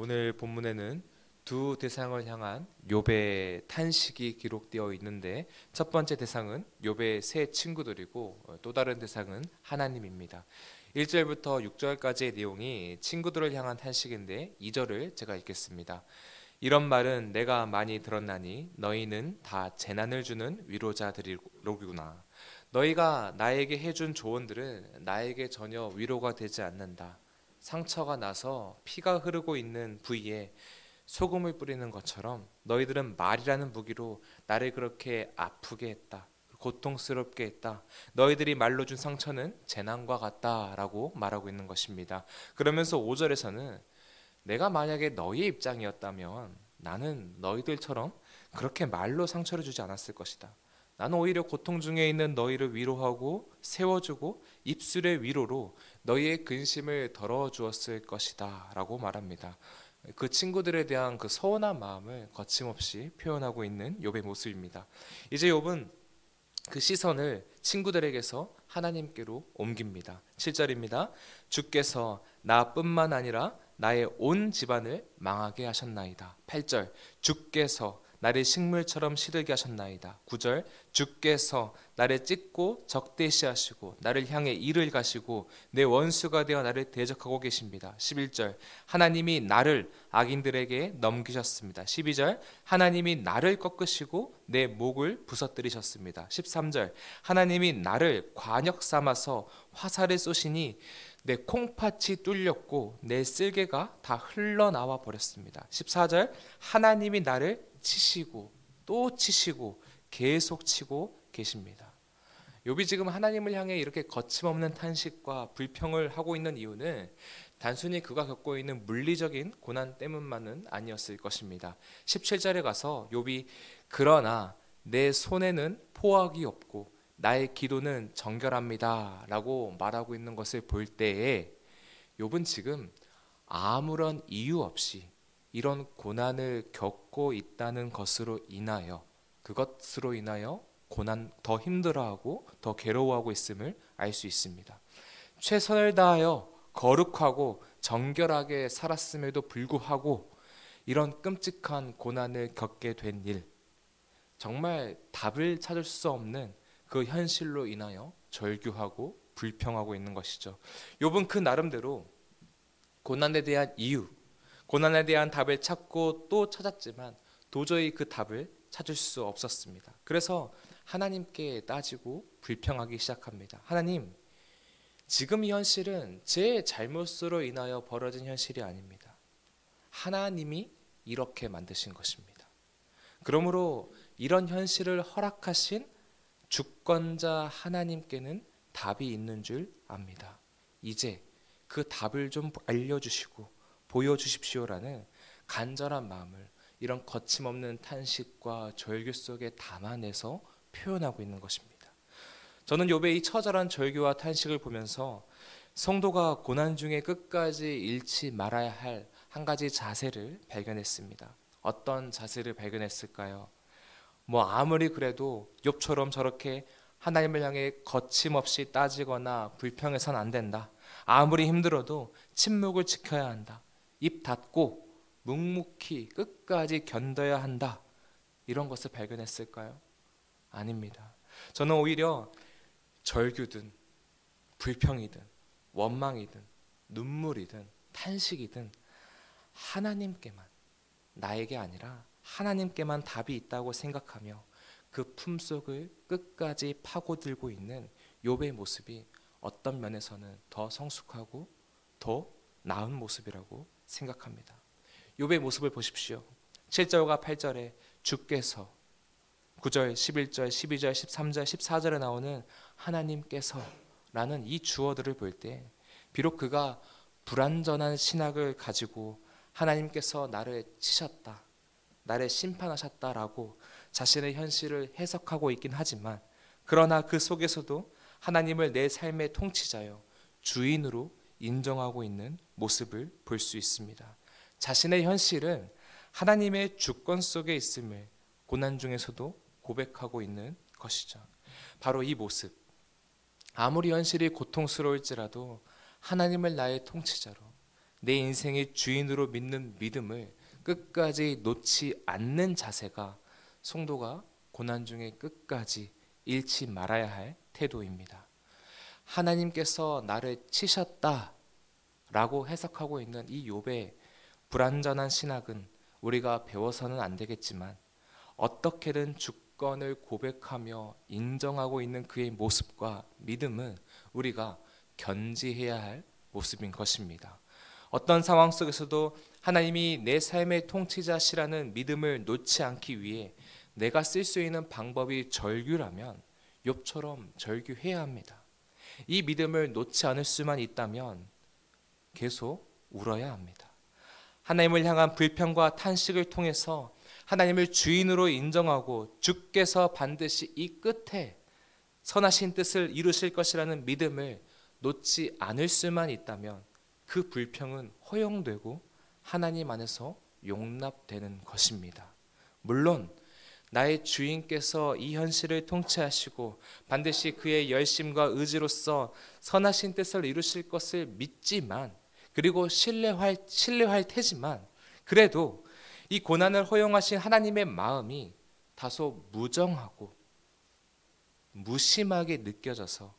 오늘 본문에는 두 대상을 향한 욥의 탄식이 기록되어 있는데 첫 번째 대상은 욥의 세 친구들이고 또 다른 대상은 하나님입니다. 1절부터 6절까지의 내용이 친구들을 향한 탄식인데 2절을 제가 읽겠습니다. 이런 말은 내가 많이 들었나니 너희는 다 재난을 주는 위로자들이로구나. 너희가 나에게 해준 조언들은 나에게 전혀 위로가 되지 않는다. 상처가 나서 피가 흐르고 있는 부위에 소금을 뿌리는 것처럼 너희들은 말이라는 무기로 나를 그렇게 아프게 했다. 고통스럽게 했다. 너희들이 말로 준 상처는 재난과 같다라고 말하고 있는 것입니다. 그러면서 5절에서는 내가 만약에 너희의 입장이었다면 나는 너희들처럼 그렇게 말로 상처를 주지 않았을 것이다. 나는 오히려 고통 중에 있는 너희를 위로하고 세워주고 입술의 위로로 너희의 근심을 덜어주었을 것이다 라고 말합니다. 그 친구들에 대한 그 서운한 마음을 거침없이 표현하고 있는 욥의 모습입니다. 이제 욥은 그 시선을 친구들에게서 하나님께로 옮깁니다. 7절입니다. 주께서 나뿐만 아니라 나의 온 집안을 망하게 하셨나이다. 8절 주께서 나를 식물처럼 시들게 하셨나이다. 9절 주께서 나를 찢고 적대시하시고 나를 향해 이를 가시고 내 원수가 되어 나를 대적하고 계십니다. 11절 하나님이 나를 악인들에게 넘기셨습니다. 12절 하나님이 나를 꺾으시고 내 목을 부서뜨리셨습니다. 13절 하나님이 나를 관역 삼아서 화살을 쏘시니 내 콩팥이 뚫렸고 내 쓸개가 다 흘러나와 버렸습니다. 14절 하나님이 나를 치시고 또 치시고 계속 치고 계십니다. 욥이 지금 하나님을 향해 이렇게 거침없는 탄식과 불평을 하고 있는 이유는 단순히 그가 겪고 있는 물리적인 고난 때문만은 아니었을 것입니다. 17절에 가서 욥이 그러나 내 손에는 포악이 없고 나의 기도는 정결합니다 라고 말하고 있는 것을 볼 때에 욥은 지금 아무런 이유 없이 이런 고난을 겪고 있다는 것으로 인하여 그것으로 인하여 고난 더 힘들어하고 더 괴로워하고 있음을 알 수 있습니다. 최선을 다하여 거룩하고 정결하게 살았음에도 불구하고 이런 끔찍한 고난을 겪게 된 일, 정말 답을 찾을 수 없는 그 현실로 인하여 절규하고 불평하고 있는 것이죠. 욥은 그 나름대로 고난에 대한 이유, 고난에 대한 답을 찾고 또 찾았지만 도저히 그 답을 찾을 수 없었습니다. 그래서 하나님께 따지고 불평하기 시작합니다. 하나님, 지금 이 현실은 제 잘못으로 인하여 벌어진 현실이 아닙니다. 하나님이 이렇게 만드신 것입니다. 그러므로 이런 현실을 허락하신 주권자 하나님께는 답이 있는 줄 압니다. 이제 그 답을 좀 알려주시고 보여주십시오라는 간절한 마음을 이런 거침없는 탄식과 절규 속에 담아내서 표현하고 있는 것입니다. 저는 욥의 이 처절한 절규와 탄식을 보면서 성도가 고난 중에 끝까지 잃지 말아야 할 한 가지 자세를 발견했습니다. 어떤 자세를 발견했을까요? 아무리 그래도 욥처럼 저렇게 하나님을 향해 거침없이 따지거나 불평해선 안 된다. 아무리 힘들어도 침묵을 지켜야 한다. 입 닫고 묵묵히 끝까지 견뎌야 한다. 이런 것을 발견했을까요? 아닙니다. 저는 오히려 절규든 불평이든 원망이든 눈물이든 탄식이든 하나님께만, 나에게 아니라 하나님께만 답이 있다고 생각하며 그 품속을 끝까지 파고들고 있는 욥의 모습이 어떤 면에서는 더 성숙하고 더 나은 모습이라고 생각합니다. 욥의 모습을 보십시오. 7절과 8절에 주께서, 9절, 11절, 12절, 13절, 14절에 나오는 하나님께서 라는 이 주어들을 볼 때 비록 그가 불완전한 신학을 가지고 하나님께서 나를 치셨다, 나를 심판하셨다라고 자신의 현실을 해석하고 있긴 하지만 그러나 그 속에서도 하나님을 내 삶의 통치자여 주인으로 인정하고 있는 모습을 볼 수 있습니다. 자신의 현실은 하나님의 주권 속에 있음을 고난 중에서도 고백하고 있는 것이죠. 바로 이 모습, 아무리 현실이 고통스러울지라도 하나님을 나의 통치자로, 내 인생의 주인으로 믿는 믿음을 끝까지 놓지 않는 자세가 성도가 고난 중에 끝까지 잃지 말아야 할 태도입니다. 하나님께서 나를 치셨다 라고 해석하고 있는 이 욥의 불완전한 신학은 우리가 배워서는 안 되겠지만 어떻게든 주권을 고백하며 인정하고 있는 그의 모습과 믿음은 우리가 견지해야 할 모습인 것입니다. 어떤 상황 속에서도 하나님이 내 삶의 통치자시라는 믿음을 놓지 않기 위해 내가 쓸 수 있는 방법이 절규라면 욥처럼 절규해야 합니다. 이 믿음을 놓지 않을 수만 있다면 계속 울어야 합니다. 하나님을 향한 불평과 탄식을 통해서 하나님을 주인으로 인정하고 주께서 반드시 이 끝에 선하신 뜻을 이루실 것이라는 믿음을 놓지 않을 수만 있다면 그 불평은 허용되고 하나님 안에서 용납되는 것입니다. 물론 나의 주인께서 이 현실을 통치하시고 반드시 그의 열심과 의지로서 선하신 뜻을 이루실 것을 믿지만, 그리고 신뢰할 테지만, 그래도 이 고난을 허용하신 하나님의 마음이 다소 무정하고 무심하게 느껴져서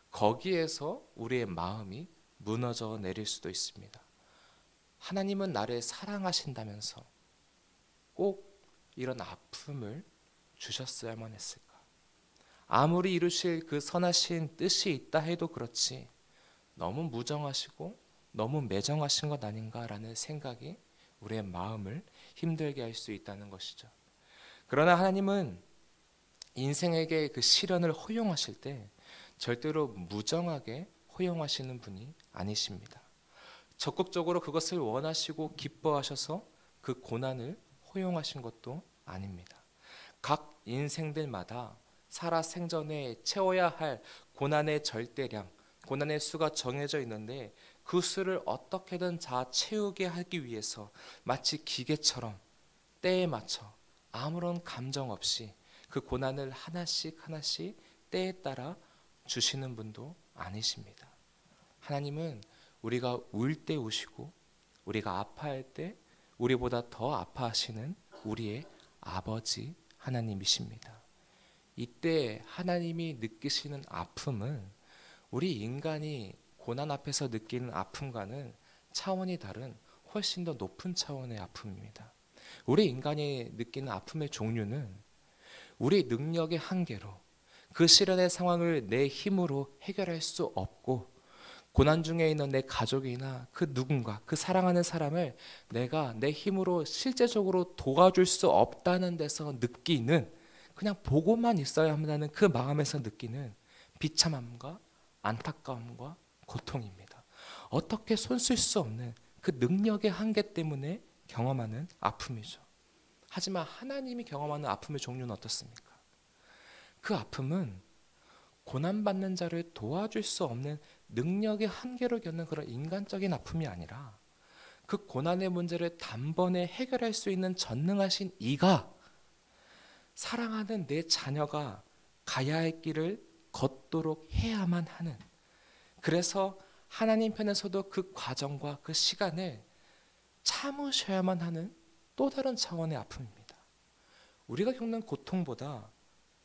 거기에서 우리의 마음이 무너져 내릴 수도 있습니다. 하나님은 나를 사랑하신다면서 꼭 이런 아픔을 주셨어야만 했을까? 아무리 이루실 그 선하신 뜻이 있다 해도 그렇지 너무 무정하시고 너무 매정하신 것 아닌가라는 생각이 우리의 마음을 힘들게 할 수 있다는 것이죠. 그러나 하나님은 인생에게 그 시련을 허용하실 때 절대로 무정하게 허용하시는 분이 아니십니다. 적극적으로 그것을 원하시고 기뻐하셔서 그 고난을 허용하신 것도 아닙니다. 각 인생들마다 살아 생전에 채워야 할 고난의 절대량, 고난의 수가 정해져 있는데 그 수를 어떻게든 다 채우게 하기 위해서 마치 기계처럼 때에 맞춰 아무런 감정 없이 그 고난을 하나씩 때에 따라 주시는 분도 아니십니다. 하나님은 우리가 울 때 우시고 우리가 아파할 때 우리보다 더 아파하시는 우리의 아버지 하나님이십니다. 이때 하나님이 느끼시는 아픔은 우리 인간이 고난 앞에서 느끼는 아픔과는 차원이 다른 훨씬 더 높은 차원의 아픔입니다. 우리 인간이 느끼는 아픔의 종류는 우리 능력의 한계로 그 시련의 상황을 내 힘으로 해결할 수 없고, 고난 중에 있는 내 가족이나 그 누군가, 그 사랑하는 사람을 내가 내 힘으로 실제적으로 도와줄 수 없다는 데서 느끼는, 그냥 보고만 있어야 한다는 그 마음에서 느끼는 비참함과 안타까움과 고통입니다. 어떻게 손쓸 수 없는 그 능력의 한계 때문에 경험하는 아픔이죠. 하지만 하나님이 경험하는 아픔의 종류는 어떻습니까? 그 아픔은 고난받는 자를 도와줄 수 없는 능력의 한계로 겪는 그런 인간적인 아픔이 아니라 그 고난의 문제를 단번에 해결할 수 있는 전능하신 이가 사랑하는 내 자녀가 가야 할 길을 걷도록 해야만 하는, 그래서 하나님 편에서도 그 과정과 그 시간을 참으셔야만 하는 또 다른 차원의 아픔입니다. 우리가 겪는 고통보다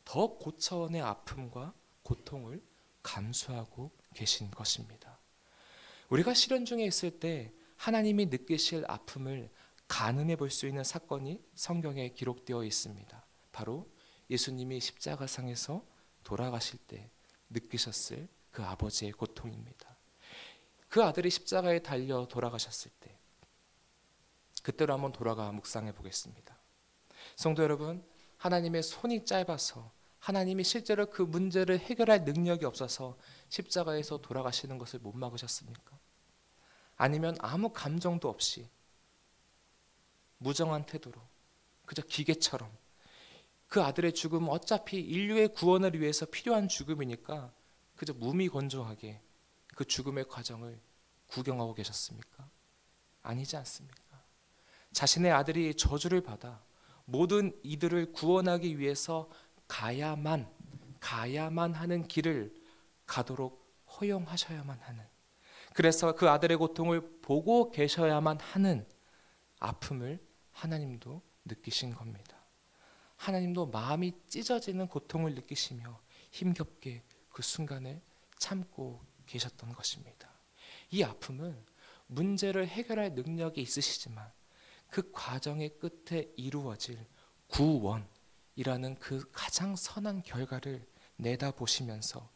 더 고차원의 아픔과 고통을 감수하고 계신 것입니다. 우리가 시련 중에 있을 때 하나님이 느끼실 아픔을 가늠해 볼 수 있는 사건이 성경에 기록되어 있습니다. 바로 예수님이 십자가상에서 돌아가실 때 느끼셨을 그 아버지의 고통입니다. 그 아들이 십자가에 달려 돌아가셨을 때, 그때로 한번 돌아가 묵상해 보겠습니다. 성도 여러분, 하나님의 손이 짧아서 하나님이 실제로 그 문제를 해결할 능력이 없어서 십자가에서 돌아가시는 것을 못 막으셨습니까? 아니면 아무 감정도 없이 무정한 태도로 그저 기계처럼 그 아들의 죽음은 어차피 인류의 구원을 위해서 필요한 죽음이니까 그저 무미건조하게 그 죽음의 과정을 구경하고 계셨습니까? 아니지 않습니까? 자신의 아들이 저주를 받아 모든 이들을 구원하기 위해서 가야만 하는 길을 가도록 허용하셔야만 하는, 그래서 그 아들의 고통을 보고 계셔야만 하는 아픔을 하나님도 느끼신 겁니다. 하나님도 마음이 찢어지는 고통을 느끼시며 힘겹게 그 순간을 참고 계셨던 것입니다. 이 아픔은 문제를 해결할 능력이 있으시지만 그 과정의 끝에 이루어질 구원이라는 그 가장 선한 결과를 내다보시면서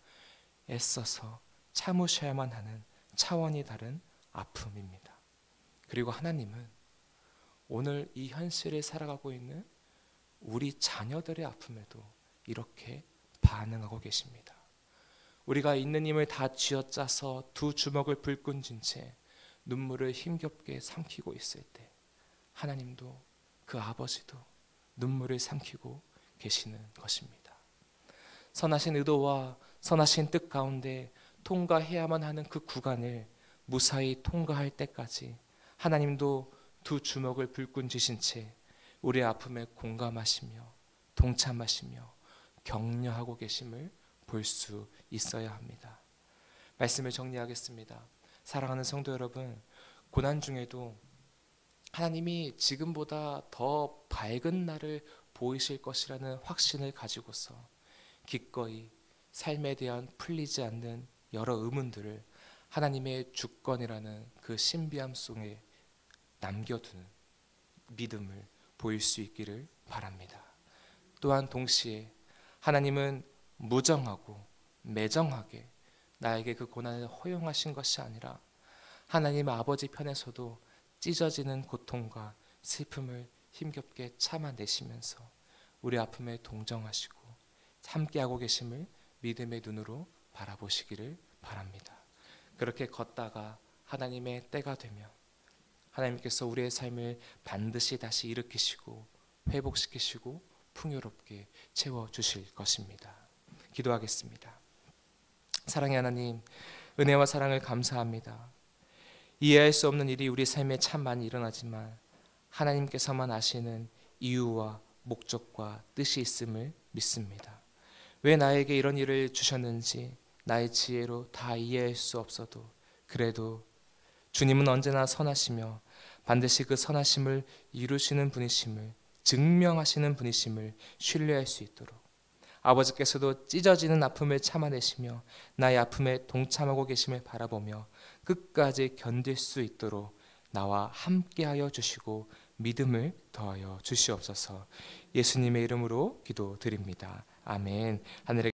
애써서 참으셔야만 하는 차원이 다른 아픔입니다. 그리고 하나님은 오늘 이 현실을 살아가고 있는 우리 자녀들의 아픔에도 이렇게 반응하고 계십니다. 우리가 있는 힘을 다 쥐어짜서 두 주먹을 불끈 쥔 채 눈물을 힘겹게 삼키고 있을 때 하나님도 그 아버지도 눈물을 삼키고 계시는 것입니다. 선하신 의도와 선하신 뜻 가운데 통과해야만 하는 그 구간을 무사히 통과할 때까지 하나님도 두 주먹을 불끈 쥐신 채 우리의 아픔에 공감하시며 동참하시며 격려하고 계심을 볼 수 있어야 합니다. 말씀을 정리하겠습니다. 사랑하는 성도 여러분, 고난 중에도 하나님이 지금보다 더 밝은 날을 보이실 것이라는 확신을 가지고서 기꺼이 삶에 대한 풀리지 않는 여러 의문들을 하나님의 주권이라는 그 신비함 속에 남겨두는 믿음을 보일 수 있기를 바랍니다. 또한 동시에 하나님은 무정하고 매정하게 나에게 그 고난을 허용하신 것이 아니라 하나님 아버지 편에서도 찢어지는 고통과 슬픔을 힘겹게 참아내시면서 우리 아픔에 동정하시고 함께하고 계심을 믿음의 눈으로 바라보시기를 바랍니다. 그렇게 걷다가 하나님의 때가 되면 하나님께서 우리의 삶을 반드시 다시 일으키시고 회복시키시고 풍요롭게 채워주실 것입니다. 기도하겠습니다. 사랑의 하나님, 은혜와 사랑을 감사합니다. 이해할 수 없는 일이 우리 삶에 참 많이 일어나지만 하나님께서만 아시는 이유와 목적과 뜻이 있음을 믿습니다. 왜 나에게 이런 일을 주셨는지 나의 지혜로 다 이해할 수 없어도 그래도 주님은 언제나 선하시며 반드시 그 선하심을 이루시는 분이심을 증명하시는 분이심을 신뢰할 수 있도록 아버지께서도 찢어지는 아픔을 참아내시며 나의 아픔에 동참하고 계심을 바라보며 끝까지 견딜 수 있도록 나와 함께하여 주시고 믿음을 더하여 주시옵소서. 예수님의 이름으로 기도드립니다. 아멘. 하늘의